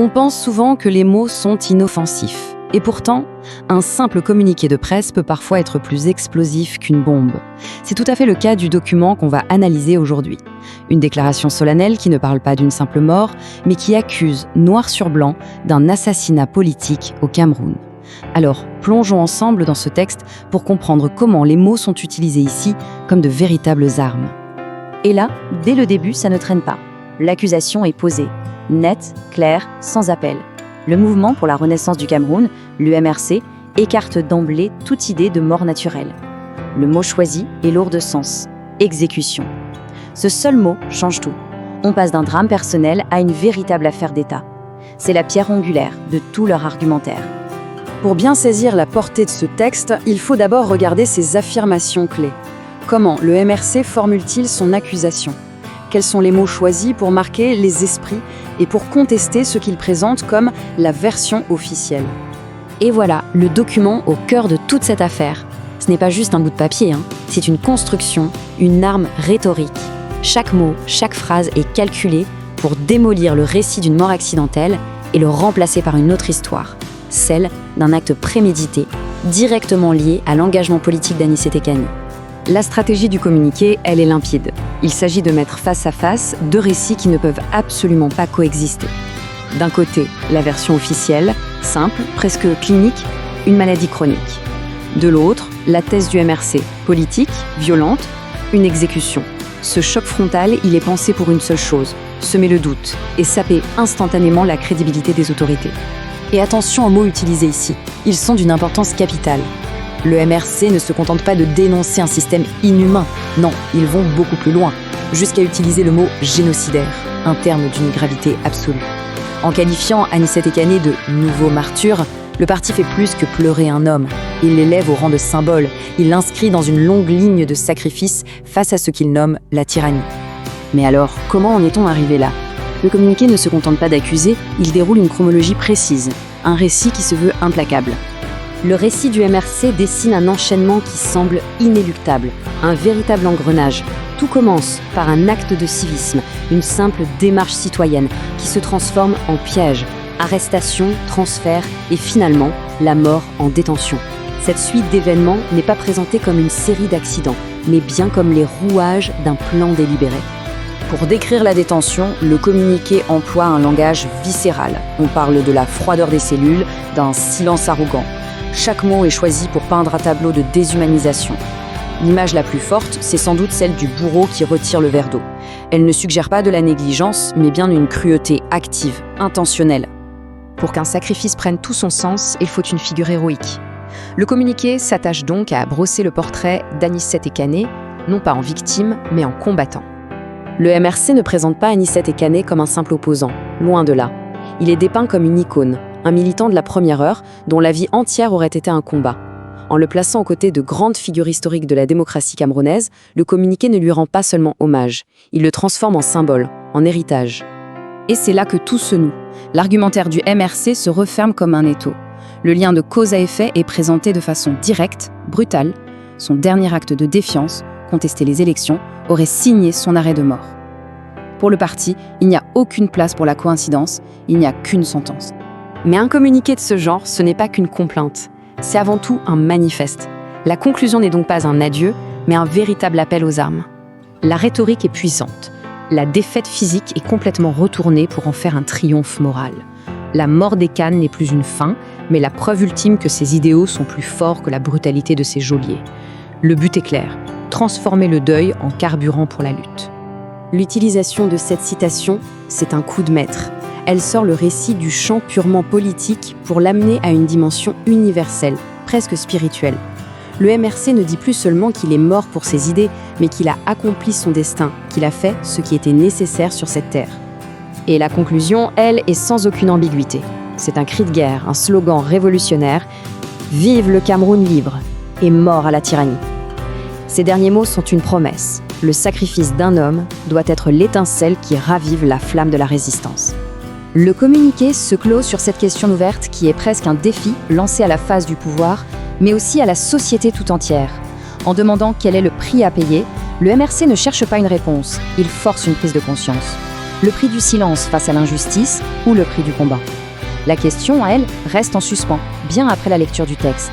On pense souvent que les mots sont inoffensifs. Et pourtant, un simple communiqué de presse peut parfois être plus explosif qu'une bombe. C'est tout à fait le cas du document qu'on va analyser aujourd'hui. Une déclaration solennelle qui ne parle pas d'une simple mort, mais qui accuse, noir sur blanc, d'un assassinat politique au Cameroun. Alors, plongeons ensemble dans ce texte pour comprendre comment les mots sont utilisés ici comme de véritables armes. Et là, dès le début, ça ne traîne pas. L'accusation est posée, nette, claire, sans appel. Le mouvement pour la renaissance du Cameroun, l'UMRC, écarte d'emblée toute idée de mort naturelle. Le mot choisi est lourd de sens, exécution. Ce seul mot change tout. On passe d'un drame personnel à une véritable affaire d'État. C'est la pierre angulaire de tout leur argumentaire. Pour bien saisir la portée de ce texte, il faut d'abord regarder ses affirmations clés. Comment le MRC formule-t-il son accusation ? Quels sont les mots choisis pour marquer les esprits et pour contester ce qu'il présente comme la version officielle ? Et voilà, le document au cœur de toute cette affaire. Ce n'est pas juste un bout de papier, c'est une construction, une arme rhétorique. Chaque mot, chaque phrase est calculée pour démolir le récit d'une mort accidentelle et le remplacer par une autre histoire, celle d'un acte prémédité, directement lié à l'engagement politique d'Anicet Kani. La stratégie du communiqué, elle est limpide. Il s'agit de mettre face à face deux récits qui ne peuvent absolument pas coexister. D'un côté, la version officielle, simple, presque clinique, une maladie chronique. De l'autre, la thèse du MRC, politique, violente, une exécution. Ce choc frontal, il est pensé pour une seule chose, semer le doute et saper instantanément la crédibilité des autorités. Et attention aux mots utilisés ici, ils sont d'une importance capitale. Le MRC ne se contente pas de dénoncer un système inhumain, non, ils vont beaucoup plus loin, jusqu'à utiliser le mot génocidaire, un terme d'une gravité absolue. En qualifiant Anicet Kani de « nouveau martyr », le parti fait plus que pleurer un homme. Il l'élève au rang de symbole, il l'inscrit dans une longue ligne de sacrifice face à ce qu'il nomme la tyrannie. Mais alors, comment en est-on arrivé là ? Le communiqué ne se contente pas d'accuser, il déroule une chronologie précise, un récit qui se veut implacable. Le récit du MRC dessine un enchaînement qui semble inéluctable, un véritable engrenage. Tout commence par un acte de civisme, une simple démarche citoyenne qui se transforme en piège, arrestation, transfert et finalement la mort en détention. Cette suite d'événements n'est pas présentée comme une série d'accidents, mais bien comme les rouages d'un plan délibéré. Pour décrire la détention, le communiqué emploie un langage viscéral. On parle de la froideur des cellules, d'un silence arrogant. Chaque mot est choisi pour peindre un tableau de déshumanisation. L'image la plus forte, c'est sans doute celle du bourreau qui retire le verre d'eau. Elle ne suggère pas de la négligence, mais bien une cruauté active, intentionnelle. Pour qu'un sacrifice prenne tout son sens, il faut une figure héroïque. Le communiqué s'attache donc à brosser le portrait d'Anicet Kani, non pas en victime, mais en combattant. Le MRC ne présente pas Anicet Kani comme un simple opposant, loin de là. Il est dépeint comme une icône, un militant de la première heure dont la vie entière aurait été un combat. En le plaçant aux côtés de grandes figures historiques de la démocratie camerounaise, le communiqué ne lui rend pas seulement hommage, il le transforme en symbole, en héritage. Et c'est là que tout se noue. L'argumentaire du MRC se referme comme un étau. Le lien de cause à effet est présenté de façon directe, brutale. Son dernier acte de défiance, contester les élections, aurait signé son arrêt de mort. Pour le parti, il n'y a aucune place pour la coïncidence, il n'y a qu'une sentence. Mais un communiqué de ce genre, ce n'est pas qu'une complainte. C'est avant tout un manifeste. La conclusion n'est donc pas un adieu, mais un véritable appel aux armes. La rhétorique est puissante. La défaite physique est complètement retournée pour en faire un triomphe moral. La mort des Khan n'est plus une fin, mais la preuve ultime que ses idéaux sont plus forts que la brutalité de ses geôliers. Le but est clair, transformer le deuil en carburant pour la lutte. L'utilisation de cette citation, c'est un coup de maître. Elle sort le récit du champ purement politique pour l'amener à une dimension universelle, presque spirituelle. Le MRC ne dit plus seulement qu'il est mort pour ses idées, mais qu'il a accompli son destin, qu'il a fait ce qui était nécessaire sur cette terre. Et la conclusion, elle, est sans aucune ambiguïté. C'est un cri de guerre, un slogan révolutionnaire. Vive le Cameroun libre et mort à la tyrannie. Ces derniers mots sont une promesse. Le sacrifice d'un homme doit être l'étincelle qui ravive la flamme de la résistance. Le communiqué se clôt sur cette question ouverte qui est presque un défi lancé à la face du pouvoir, mais aussi à la société tout entière. En demandant quel est le prix à payer, le MRC ne cherche pas une réponse, il force une prise de conscience. Le prix du silence face à l'injustice ou le prix du combat? La question, elle, reste en suspens, bien après la lecture du texte.